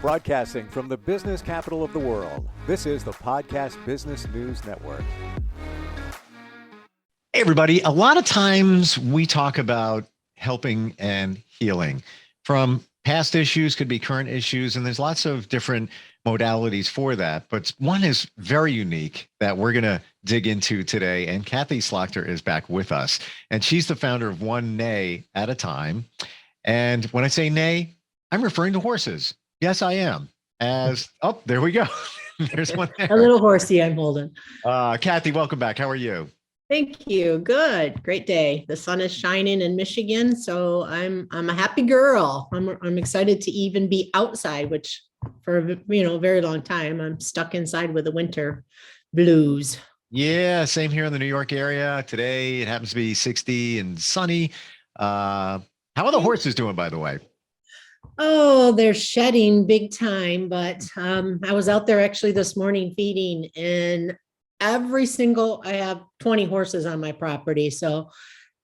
Broadcasting from the business capital of the world, this is the Podcast Business News Network. Hey, everybody. A lot of times we talk about helping and healing from past issues, could be current issues, and there's lots of different modalities for that. But one is very unique that we're going to dig into today. And Kathy Slagter is back with us. And she's the founder of One Neigh at a Time. And when I say neigh, I'm referring to horses. Yes, I am. There we go. There's one there. A little horsey I'm holding. Kathy, welcome back. How are you? Thank you. Good. Great day. The sun is shining in Michigan, so I'm a happy girl. I'm excited to even be outside, which for a very long time I'm stuck inside with the winter blues. Yeah, same here in the New York area. Today it happens to be 60 and sunny. How are the horses doing, by the way? Oh, they're shedding big time, but I was out there actually this morning feeding, and I have 20 horses on my property. So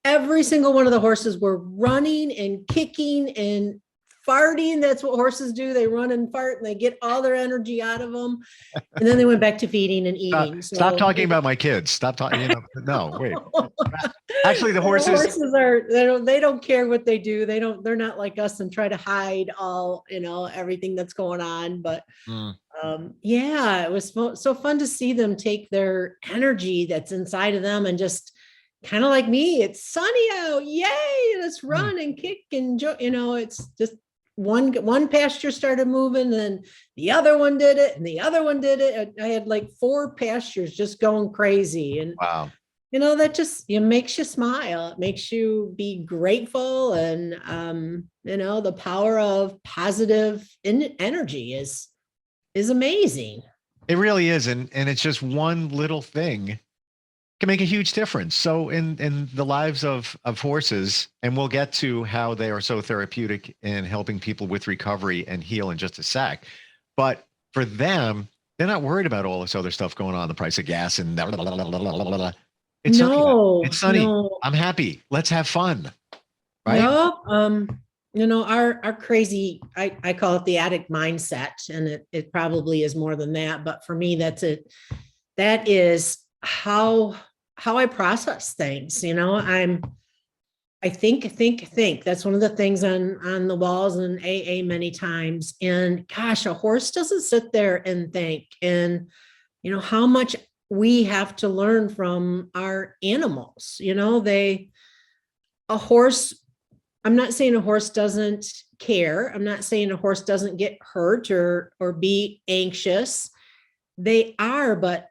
every single one of the horses were running and kicking and farting. That's what horses do. They run and fart and they get all their energy out of them. And then they went back to feeding and eating. Stop talking about my kids. Stop talking. No, wait. Actually, the horses they don't care what they do. They're not like us and try to hide all, everything that's going on. But yeah, it was so fun to see them take their energy that's inside of them and just kind of like me, it's sunny out. Yay. Let's run and kick and it's just one pasture started moving and the other one did it and the other one did it. I had like 4 pastures just going crazy. And wow. That just makes you smile. It makes you be grateful. And, the power of positive energy is amazing. It really is. And it's just one little thing can make a huge difference. So in the lives of horses, and we'll get to how they are so therapeutic in helping people with recovery and heal in just a sec. But for them, they're not worried about all this other stuff going on, the price of gas and blah, blah, blah, blah, blah, blah. It's okay. It's sunny. No. I'm happy. Let's have fun. Right. No, our crazy, I call it the addict mindset, and it probably is more than that. But for me, that's it. That is how I process things. I think that's one of the things on the walls in AA many times. And gosh, a horse doesn't sit there and think, and how much we have to learn from our animals. A horse, I'm not saying a horse doesn't care. I'm not saying a horse doesn't get hurt or be anxious. They are, but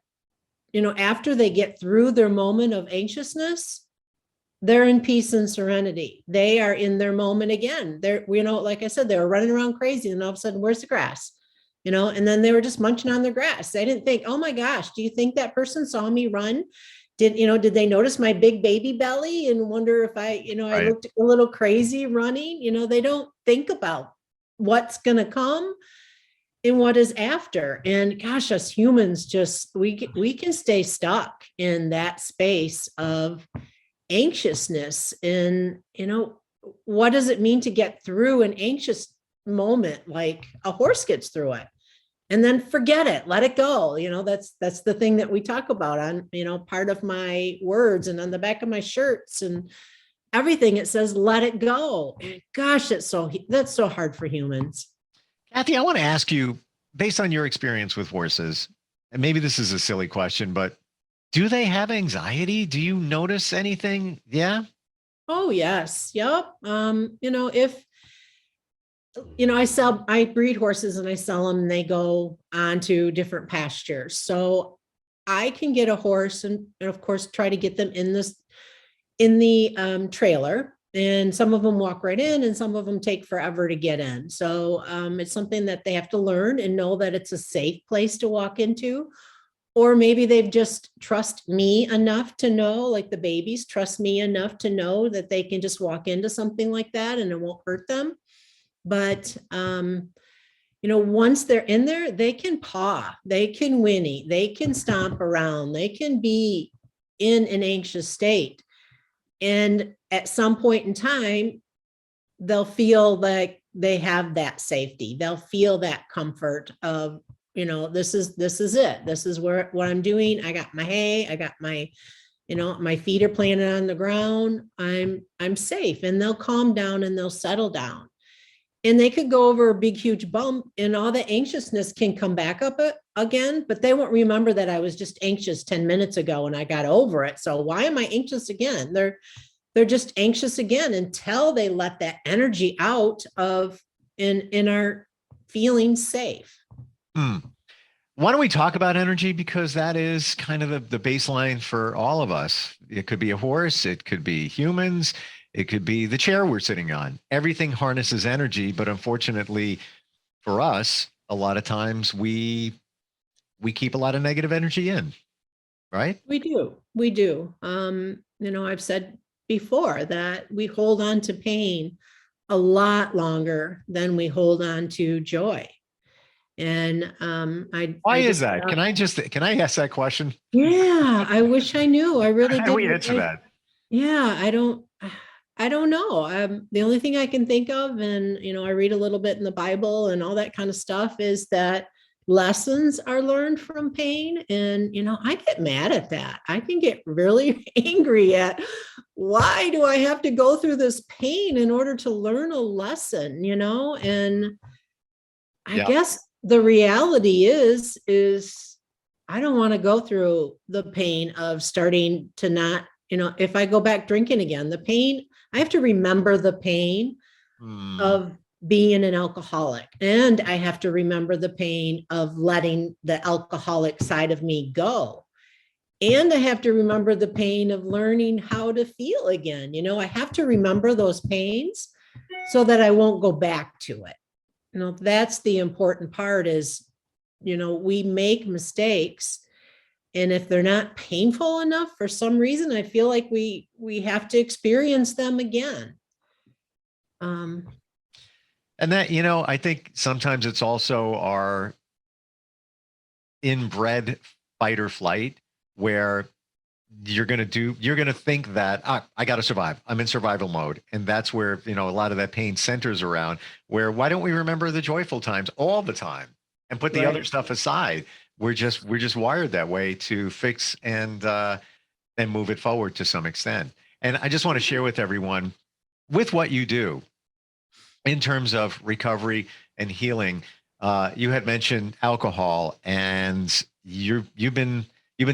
after they get through their moment of anxiousness, they're in peace and serenity. They are in their moment again. They're, like I said, they were running around crazy, and all of a sudden, where's the grass? And then they were just munching on their grass. They didn't think, oh my gosh, do you think that person saw me run? Did they notice my big baby belly and wonder if I looked a little crazy running? They don't think about what's going to come and what is after. And gosh, us humans we can stay stuck in that space of anxiousness. And, what does it mean to get through an anxious moment like a horse gets through it? And then forget it, let it go. That's the thing that we talk about on, part of my words and on the back of my shirts and everything. It says, let it go. And gosh, that's so hard for humans. Kathy, I want to ask you, based on your experience with horses, and maybe this is a silly question, but do they have anxiety? Do you notice anything? Yeah. Oh, yes. Yep. I breed horses and I sell them and they go on to different pastures. So I can get a horse and of course, try to get them in the trailer, and some of them walk right in and some of them take forever to get in. So it's something that they have to learn and know that it's a safe place to walk into. Or maybe they've just trust me enough to know, like the babies trust me enough to know that they can just walk into something like that and it won't hurt them. But, once they're in there, they can paw, they can whinny, they can stomp around, they can be in an anxious state. And at some point in time, they'll feel like they have that safety. They'll feel that comfort of, this is it. This is what I'm doing. I got my hay. I got my, my feet are planted on the ground. I'm safe, and they'll calm down and they'll settle down. And they could go over a big, huge bump, and all the anxiousness can come back up again, but they won't remember that I was just anxious 10 minutes ago and I got over it. So why am I anxious again? They're just anxious again until they let that energy out of in our feeling safe. Why don't we talk about energy? Because that is kind of the baseline for all of us. It could be a horse, it could be humans, it could be the chair we're sitting on. Everything harnesses energy, but unfortunately for us, a lot of times we keep a lot of negative energy in, right? We do. I've said before that we hold on to pain a lot longer than we hold on to joy. And why is that? Can I ask that question? Yeah, I wish I knew. I really How do we did. answer that? Yeah, I don't know. The only thing I can think of, and I read a little bit in the Bible and all that kind of stuff, is that lessons are learned from pain. And I get mad at that. I can get really angry at, why do I have to go through this pain in order to learn a lesson? And I guess the reality is I don't want to go through the pain of starting to not, if I go back drinking again, the pain, I have to remember the pain of being an alcoholic. And I have to remember the pain of letting the alcoholic side of me go. And I have to remember the pain of learning how to feel again. I have to remember those pains so that I won't go back to it. That's the important part is, we make mistakes, and if they're not painful enough for some reason, I feel like we have to experience them again. And that, I think sometimes it's also our inbred fight or flight, where you're going to think that I got to survive. I'm in survival mode. And that's where, a lot of that pain centers around, where why don't we remember the joyful times all the time and put the other stuff aside? We're just wired that way to fix and move it forward to some extent. And I just want to share with everyone, with what you do in terms of recovery and healing, you had mentioned alcohol, and you've been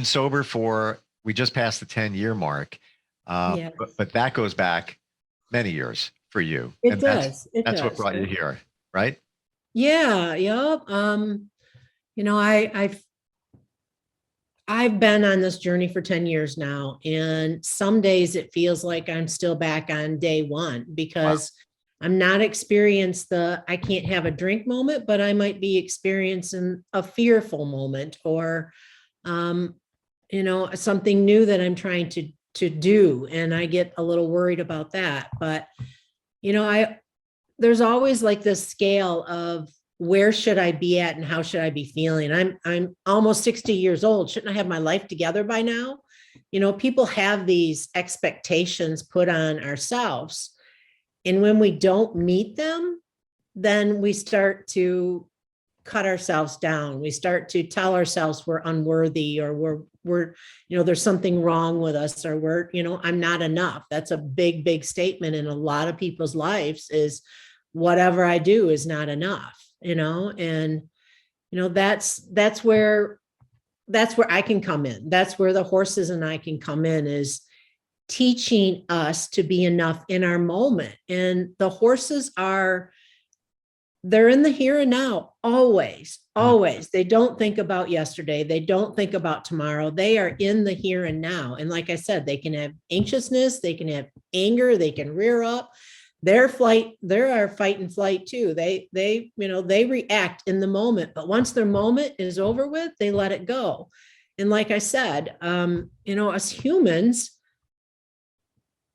sober for, we just passed the 10-year mark. But that goes back many years for you. It does. That's what brought you here, right? Yeah. Yep. I've been on this journey for 10 years now. And some days it feels like I'm still back on day one, because I'm not experienced I can't have a drink moment, but I might be experiencing a fearful moment, or, something new that I'm trying to do. And I get a little worried about that. But, there's always like this scale of, where should I be at and how should I be feeling? I'm almost 60 years old. Shouldn't I have my life together by now? People have these expectations put on ourselves. And when we don't meet them, then we start to cut ourselves down. We start to tell ourselves we're unworthy, or we're there's something wrong with us, or we're, I'm not enough. That's a big, big statement in a lot of people's lives, is whatever I do is not enough, and, that's where I can come in. That's where the horses and I can come in, is teaching us to be enough in our moment. And the horses they're in the here and now, always. They don't think about yesterday. They don't think about tomorrow. They are in the here and now. And like I said, they can have anxiousness, they can have anger, they can rear up. There are fight and flight too. They react in the moment, but once their moment is over with, they let it go. And like I said, us humans,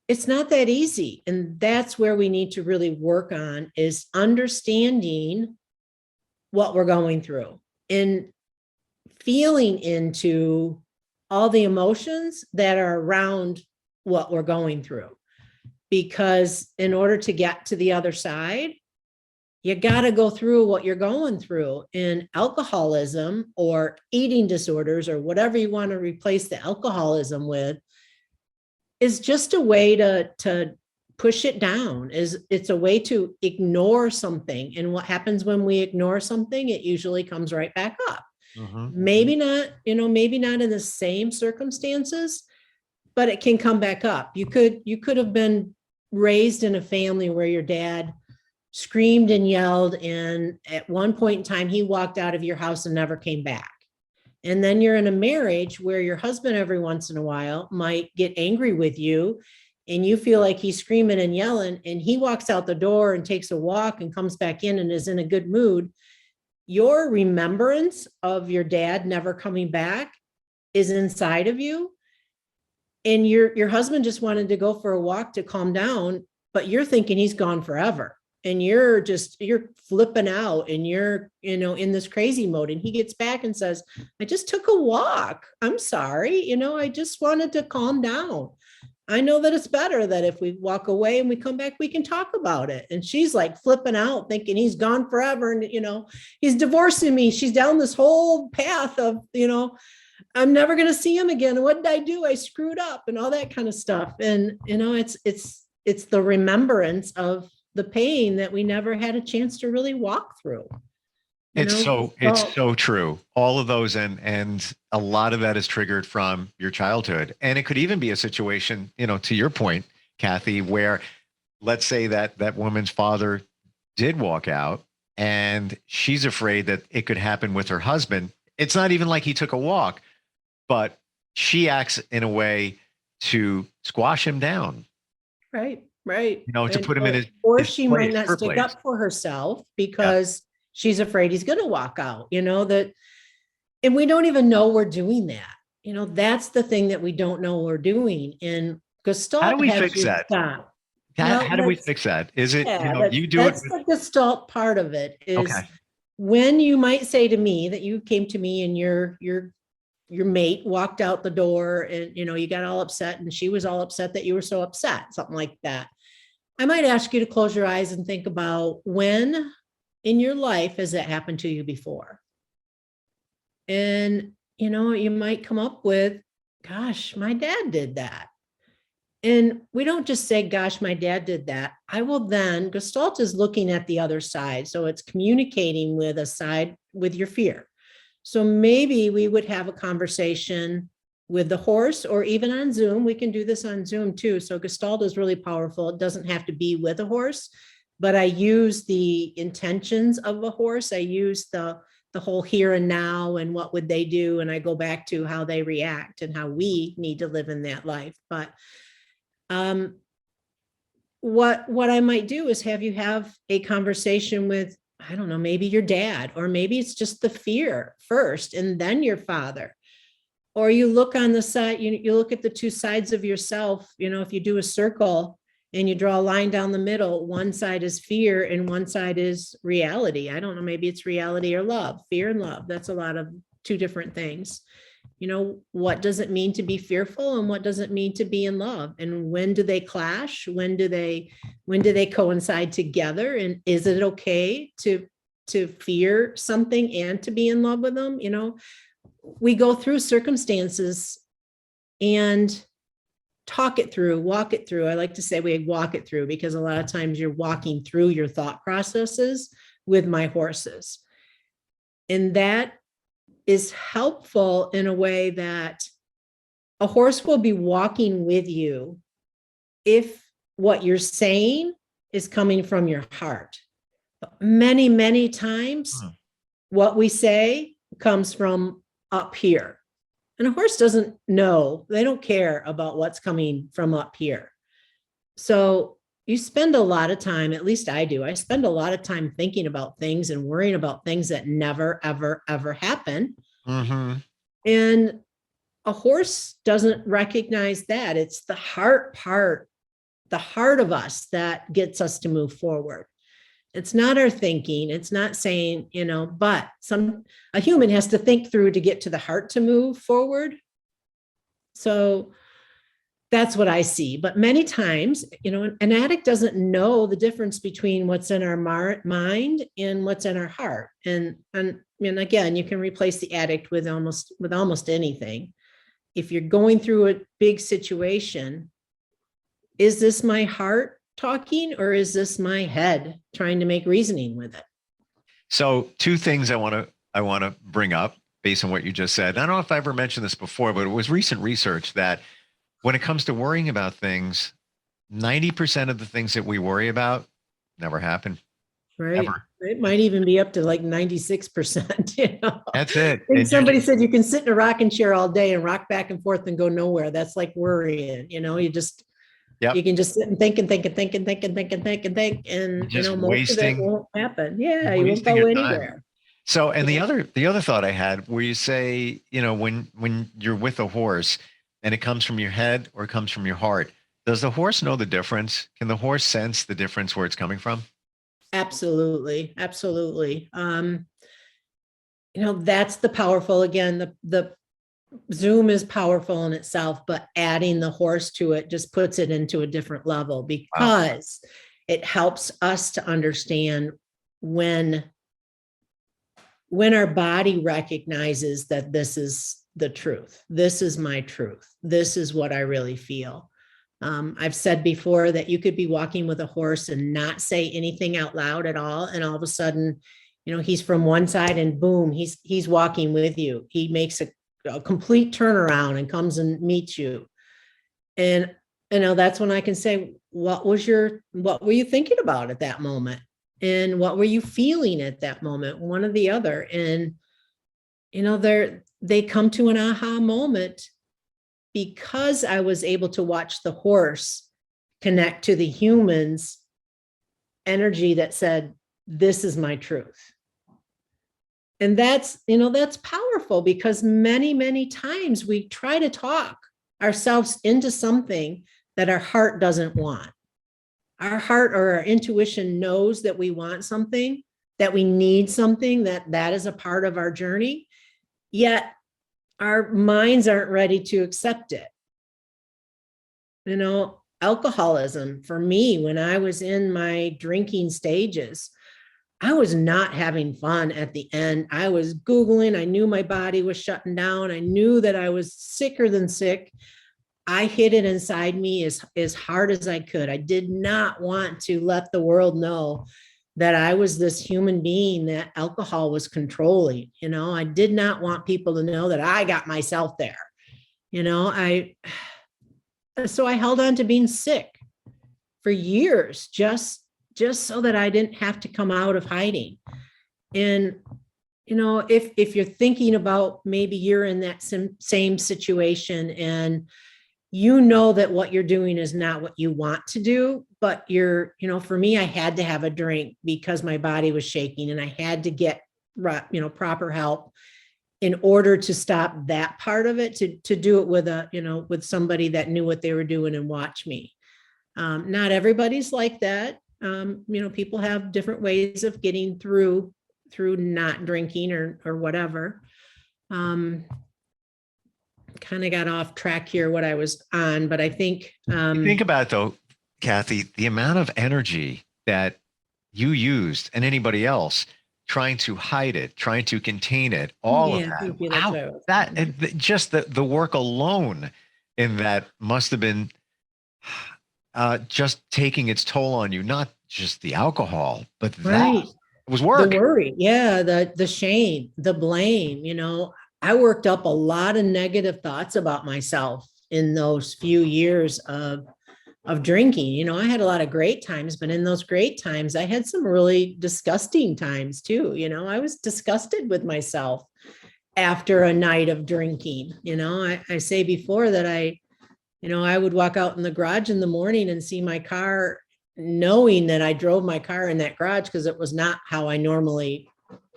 it's not that easy. And that's where we need to really work on, is understanding what we're going through and feeling into all the emotions that are around what we're going through. Because in order to get to the other side, you got to go through what you're going through. And alcoholism or eating disorders or whatever you want to replace the alcoholism with is just a way to push it down. It's a way to ignore something. And what happens when we ignore something, it usually comes right back up. Maybe not, maybe not in the same circumstances, but it can come back up. You could have been raised in a family where your dad screamed and yelled, and at one point in time, he walked out of your house and never came back. And then you're in a marriage where your husband every once in a while might get angry with you, and you feel like he's screaming and yelling, and he walks out the door and takes a walk and comes back in and is in a good mood. Your remembrance of your dad never coming back is inside of you. And your husband just wanted to go for a walk to calm down, but you're thinking he's gone forever. And you're flipping out and you're, in this crazy mode. And he gets back and says, I just took a walk. I'm sorry. I just wanted to calm down. I know that it's better that if we walk away and we come back, we can talk about it. And she's like flipping out, thinking he's gone forever. And, he's divorcing me. She's down this whole path of, I'm never going to see him again. What did I do? I screwed up and all that kind of stuff. And, it's the remembrance of the pain that we never had a chance to really walk through. It's so true. All of those and a lot of that is triggered from your childhood. And it could even be a situation, to your point, Kathy, where let's say that woman's father did walk out and she's afraid that it could happen with her husband. It's not even like he took a walk, but she acts in a way to squash him down. Right. To put him in his or his she place, might not her stick place. up for herself because she's afraid he's going to walk out, and we don't even know we're doing that. That's the thing that we don't know we're doing. And Gestalt, How do we fix that? Stop. How do we fix that? Is it, you do that's it? the Gestalt part of it is Okay. when you might say to me that you came to me and your mate walked out the door and, you got all upset and she was all upset that you were so upset, something like that. I might ask you to close your eyes and think about when in your life has that happened to you before? And, you might come up with, gosh, my dad did that. And we don't just say, gosh, my dad did that. I will then, Gestalt is looking at the other side. So it's communicating with a side with your fear. So maybe we would have a conversation with the horse or even on Zoom. We can do this on Zoom too. So Gestalt is really powerful. It doesn't have to be with a horse, but I use the intentions of a horse. I use the whole here and now and what would they do. And I go back to how they react and how we need to live in that life. But what I might do is have you have a conversation with, I don't know, maybe your dad, or maybe it's just the fear first and then your father. Or you look on the side, you look at the two sides of yourself. If you do a circle and you draw a line down the middle, one side is fear and one side is reality. I don't know, maybe it's reality or love, fear and love. That's a lot of two different things. What does it mean to be fearful and what does it mean to be in love? And when do they clash? When do they coincide together? And is it okay to fear something and to be in love with them? We go through circumstances and talk it through, walk it through. I like to say we walk it through because a lot of times you're walking through your thought processes with my horses. And that is helpful in a way that a horse will be walking with you if what you're saying is coming from your heart. But many, many times what we say comes from up here. And a horse doesn't know, they don't care about what's coming from up here. So you spend a lot of time, at least I do. I spend a lot of time thinking about things and worrying about things that never, ever, ever happen. And a horse doesn't recognize that. It's the heart part, the heart of us that gets us to move forward. It's not our thinking. It's not saying, but a human has to think through to get to the heart to move forward. So That's what I see. But many times, an addict doesn't know the difference between what's in our mind and what's in our heart. And again, you can replace the addict with almost anything. If you're going through a big situation, is this my heart talking, or is this my head trying to make reasoning with it? So two things I want to bring up based on what you just said. I don't know if I ever mentioned this before, but it was recent research that when it comes to worrying about things, 90% of the things that we worry about never happen. Right. Ever. It might even be up to like 96%. That's it. I think And somebody said you can sit in a rocking chair all day and rock back and forth and go nowhere. That's like worrying. You can just sit and think and think and think and think and think and think and think, and just most of it won't happen. Yeah, you won't wasting go your anywhere. time. So, and the other thought I had, where you say, when you're with a horse and it comes from your head or it comes from your heart, does the horse know the difference? Can the horse sense the difference where it's coming from? Absolutely. Absolutely. That's the powerful, again, the Zoom is powerful in itself, but adding the horse to it just puts it into a different level, because it helps us to understand when our body recognizes that this is the truth. This is my truth. This is what I really feel. I've said before that you could be walking with a horse and not say anything out loud at all. And all of a sudden, he's from one side and boom, he's walking with you. He makes a complete turnaround and comes and meets you. And that's when I can say, what were you thinking about at that moment? And what were you feeling at that moment? One or the other. And, they come to an aha moment because I was able to watch the horse connect to the human's energy that said, this is my truth. And that's powerful, because many, many times we try to talk ourselves into something that our heart doesn't want. Our heart or our intuition knows that we want something, that we need something, that is a part of our journey, yet our minds aren't ready to accept it. Alcoholism for me, when I was in my drinking stages, I was not having fun at the end. I was Googling. I knew my body was shutting down. I knew that I was sicker than sick. I hid it inside me as hard as I could. I did not want to let the world know that I was this human being that alcohol was controlling. I did not want people to know that I got myself there. So I held on to being sick for years, just so that I didn't have to come out of hiding. And, if you're thinking about, maybe you're in that same situation, and that what you're doing is not what you want to do, but for me, I had to have a drink because my body was shaking, and I had to get, proper help in order to stop that part of it, to do it with somebody that knew what they were doing and watch me. Not everybody's like that. People have different ways of getting through not drinking or whatever. Kind of got off track here what I was on, but I think think about it though, Kathy, the amount of energy that you used and anybody else trying to hide it, trying to contain it, all of that. Wow, just the work alone in that must have been just taking its toll on you, not just the alcohol, but that was work. The worry, the shame, the blame. I worked up a lot of negative thoughts about myself in those few years of drinking. I had a lot of great times, but in those great times, I had some really disgusting times too. I was disgusted with myself after a night of drinking. I say before that I would walk out in the garage in the morning and see my car, knowing that I drove my car in that garage because it was not how I normally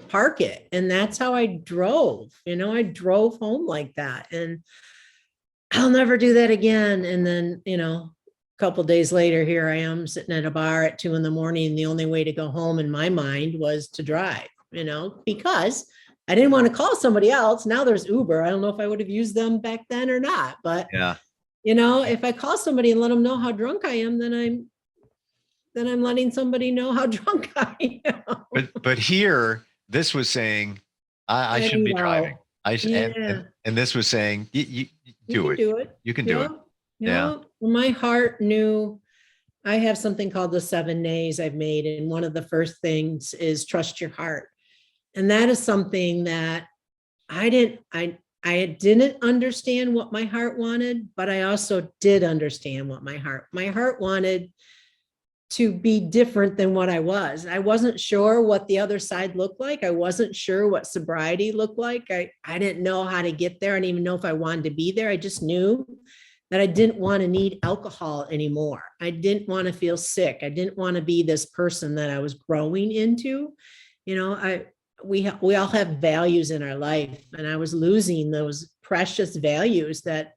park it. And that's how I drove. I drove home like that, and I'll never do that again. And then, a couple of days later, here I am sitting at a bar at 2 a.m. And the only way to go home in my mind was to drive, because I didn't want to call somebody else. Now there's Uber. I don't know if I would have used them back then or not, but yeah. If I call somebody and let them know how drunk I am, then I'm letting somebody know how drunk I am. But here, this was saying, I shouldn't be driving. Yeah. And this was saying, you You do can it. do it. You can do it. Yeah. Yeah. Well, my heart knew. I have something called the 7 Neighs I've made. And one of the first things is trust your heart. And that is something that I didn't understand what my heart wanted, but I also did understand what my heart wanted to be different than what I was. I wasn't sure what the other side looked like. I wasn't sure what sobriety looked like. I didn't know how to get there. I didn't even know if I wanted to be there. I just knew that I didn't want to need alcohol anymore. I didn't want to feel sick. I didn't want to be this person that I was growing into. We all have values in our life, and I was losing those precious values that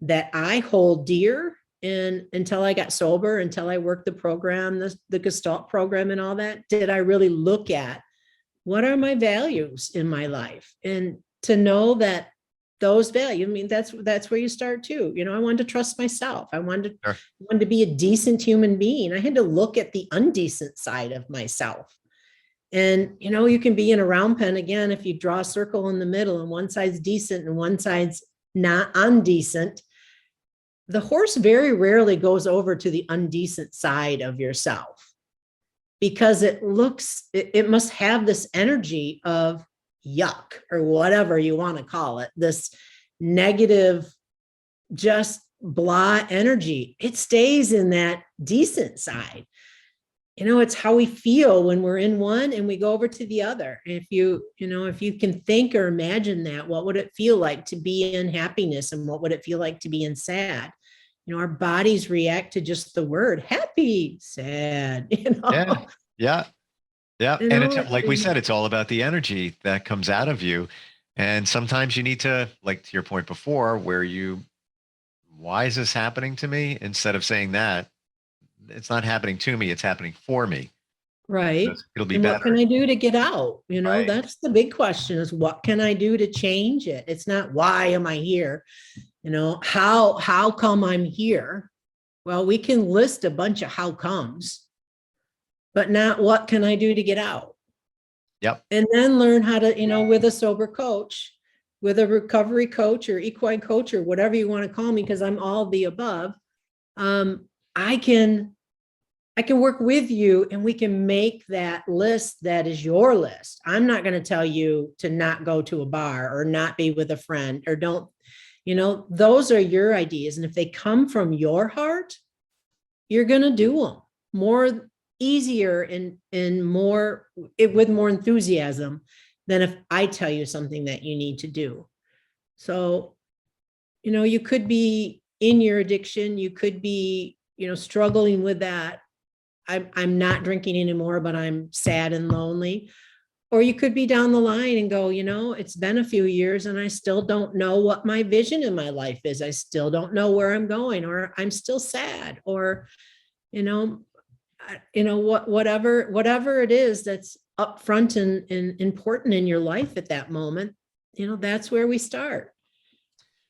I hold dear. And until I got sober, until I worked the program, the Gestalt program and all that, did I really look at what are my values in my life? And to know that those values, I mean, that's where you start too. I wanted to trust myself. I wanted to be a decent human being. I had to look at the undecent side of myself. And, you can be in a round pen again, if you draw a circle in the middle and one side's decent and one side's not undecent, the horse very rarely goes over to the undecent side of yourself because it must have this energy of yuck or whatever you want to call it, this negative, just blah energy. It stays in that decent side. It's how we feel when we're in one and we go over to the other. If you can think or imagine that, what would it feel like to be in happiness and what would it feel like to be in sad? Our bodies react to just the word happy, sad, Yeah. And it's like we said, it's all about the energy that comes out of you. And sometimes you need to, like to your point before, why is this happening to me? Instead of saying that, it's not happening to me, it's happening for me. Right. It'll be and better. What can I do to get out? Right. That's the big question, is what can I do to change it? It's not why am I here? How come I'm here? Well, we can list a bunch of how comes, but not what can I do to get out? Yep. And then learn how to, with a sober coach, with a recovery coach or equine coach or whatever you want to call me, because I'm all the above. I can work with you and we can make that list that is your list. I'm not going to tell you to not go to a bar or not be with a friend or don't, those are your ideas. And if they come from your heart, you're going to do them more easier and more with more enthusiasm than if I tell you something that you need to do. So, you could be in your addiction. You could be, struggling with that. I'm not drinking anymore, but I'm sad and lonely. Or you could be down the line and go, it's been a few years and I still don't know what my vision in my life is. I still don't know where I'm going, or I'm still sad, or, whatever it is that's upfront and important in your life at that moment, that's where we start.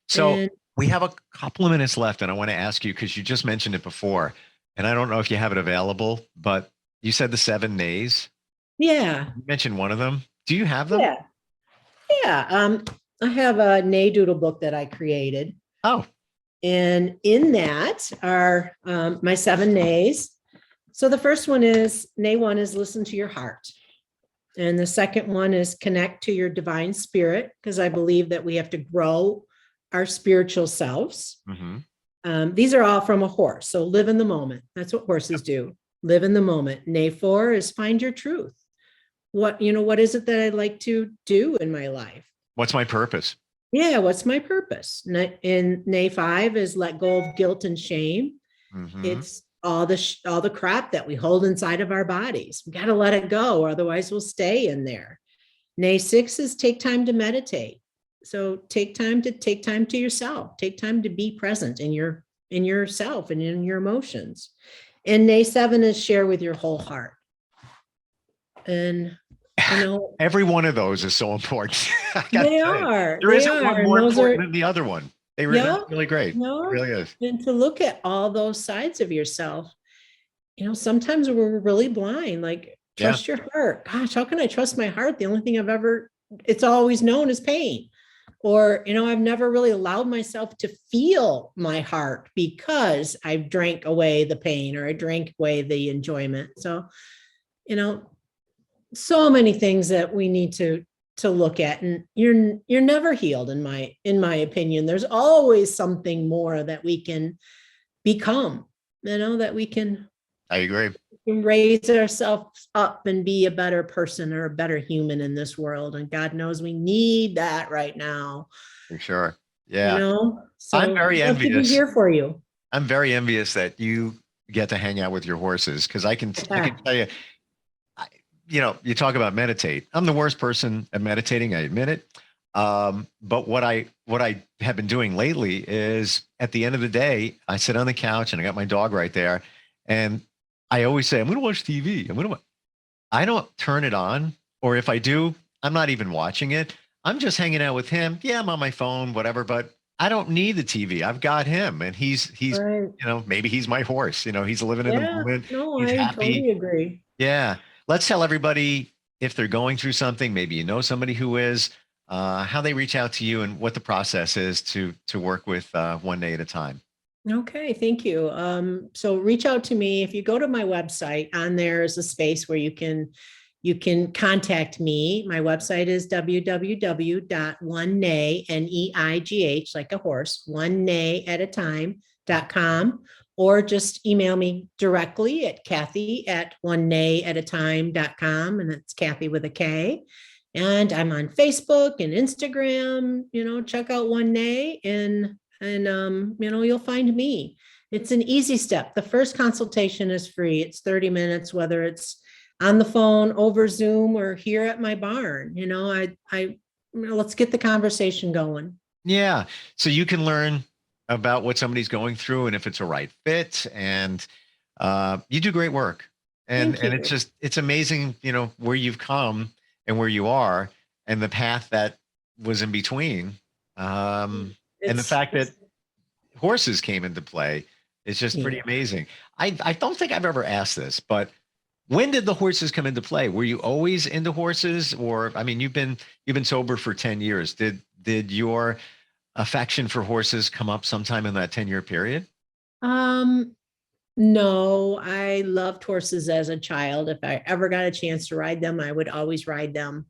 So we have a couple of minutes left and I want to ask you, because you just mentioned it before, and I don't know if you have it available, but you said the 7 Neighs. Yeah. You mentioned one of them. Do you have them? Yeah. I have a Neigh doodle book that I created. Oh. And in that are my 7 Neighs. So the first one is, Neigh 1 is listen to your heart. And the second one is connect to your divine spirit, because I believe that we have to grow our spiritual selves. Mm-hmm. These are all from a horse. So live in the moment. That's what horses do. Live in the moment. Neigh 4 is find your truth. What is it that I'd like to do in my life? What's my purpose? Yeah. What's my purpose? In Neigh 5 is let go of guilt and shame. Mm-hmm. It's all the crap that we hold inside of our bodies. We got to let it go. Otherwise we'll stay in there. Neigh 6 is take time to meditate. So take time to yourself, take time to be present in yourself and in your emotions. And Neigh 7 is share with your whole heart. And every one of those is so important. They are. There isn't one more important than the other one. Yeah. really great. It No, really is. and to look at all those sides of yourself, sometimes we're really blind, like Yeah. trust your heart. Gosh, how can I trust my heart? The only thing it's always known is pain. Or, I've never really allowed myself to feel my heart because I drank away the pain or I drank away the enjoyment. So, you know, so many things that we need to look at, and you're never healed in my opinion. There's always something more that we can become, that we can I agree. raise ourselves up and be a better person or a better human in this world. And God knows we need that right now. For sure. Yeah. So I'm very I'd love to be envious. here for you. I'm very envious that you get to hang out with your horses, because I can tell you, you talk about meditate. I'm the worst person at meditating. I admit it. But what I have been doing lately is, at the end of the day, I sit on the couch and I got my dog right there, and I always say, I'm going to watch TV. I don't turn it on, or if I do, I'm not even watching it. I'm just hanging out with him. Yeah, I'm on my phone, whatever, but I don't need the TV. I've got him, and he's Right. maybe he's my horse. He's living in the moment. No, He's I happy. totally agree. Yeah. Let's tell everybody, if they're going through something, maybe somebody who is, how they reach out to you and what the process is to work with One Neigh at a time. Okay, thank you. So reach out to me. If you go to my website, on there is a space where you can contact me. My website is www.oneneigh, Neigh, like a horse, one neigh at a time.com, or just email me directly at Kathy@oneneighatatime.com, and it's Kathy with a K. And I'm on Facebook and Instagram. Check out One Neigh, and you'll find me. It's an easy step. The first consultation is free. It's 30 minutes, whether it's on the phone, over Zoom, or here at my barn. Let's get the conversation going. Yeah. So you can learn about what somebody's going through and if it's a right fit. And you do great work. And it's amazing, where you've come and where you are and the path that was in between. And the fact that horses came into play is just pretty amazing. I don't think I've ever asked this, but when did the horses come into play? Were you always into horses? Or, I mean, you've been sober for 10 years. Did your affection for horses come up sometime in that 10-year period? No, I loved horses as a child. If I ever got a chance to ride them, I would always ride them.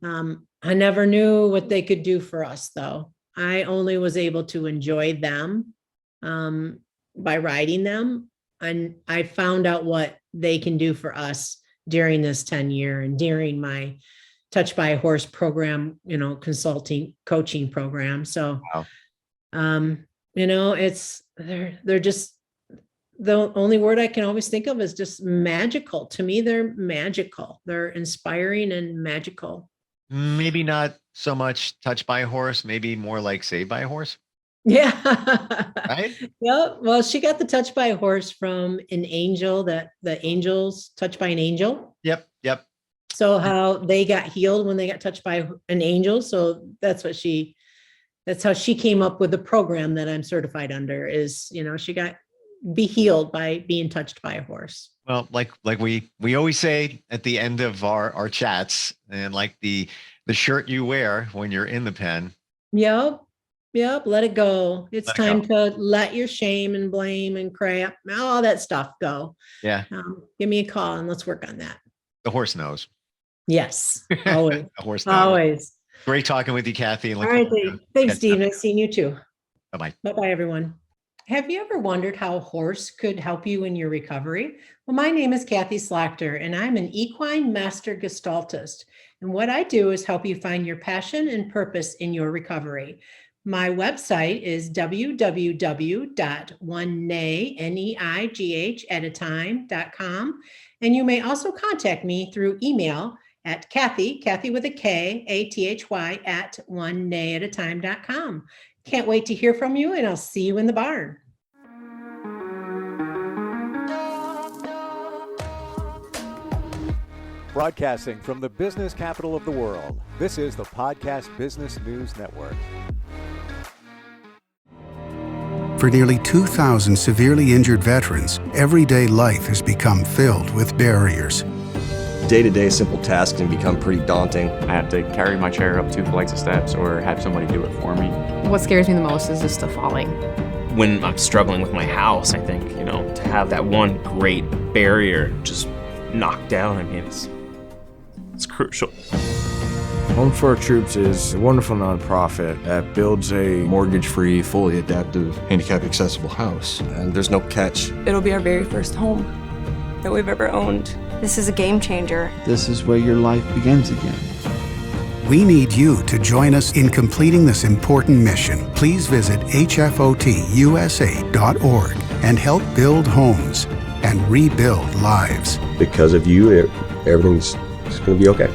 I never knew what they could do for us, though. I only was able to enjoy them by riding them. And I found out what they can do for us during this 10-year and during my Touch by a Horse program, consulting, coaching program. So, wow. They're just, the only word I can always think of is just magical. To me, they're magical. They're inspiring and magical. Maybe not so much touched by a horse, maybe more like saved by a horse. Yeah. Right. Yeah. Well, she got the touch by a horse from an angel, that the angels touched by an angel. Yep. So how they got healed when they got touched by an angel. So that's how she came up with the program that I'm certified under, is, she got be healed by being touched by a horse. Well, like we always say at the end of our chats, and like the shirt you wear when you're in the pen. Yep. Let it go. It's time to let your shame and blame and crap, all that stuff go. Yeah. Give me a call and let's work on that. The horse knows. Yes. Always. The horse knows. Always. Great talking with you, Kathy. All right. Thanks, Steve. Nice seeing you too. Bye-bye. Bye-bye, everyone. Have you ever wondered how a horse could help you in your recovery? Well, my name is Kathy Slagter, and I'm an equine master gestaltist. And what I do is help you find your passion and purpose in your recovery. My website is www.oneneigh@a-time.com. And you may also contact me through email at Kathy with a K, ATHY, @oneneighatatime.com. Can't wait to hear from you, and I'll see you in the barn. Broadcasting from the business capital of the world, this is the Podcast Business News Network. For nearly 2,000 severely injured veterans, everyday life has become filled with barriers. Day-to-day simple tasks can become pretty daunting. I have to carry my chair up 2 flights of steps or have somebody do it for me. What scares me the most is just the falling. When I'm struggling with my house, I think, to have that one great barrier just knocked down, I mean, it's crucial. Home for Our Troops is a wonderful nonprofit that builds a mortgage-free, fully adaptive, handicap-accessible house. And there's no catch. It'll be our very first home that we've ever owned. This is a game changer. This is where your life begins again. We need you to join us in completing this important mission. Please visit hfotusa.org and help build homes and rebuild lives. Because of you, everything's going to be okay.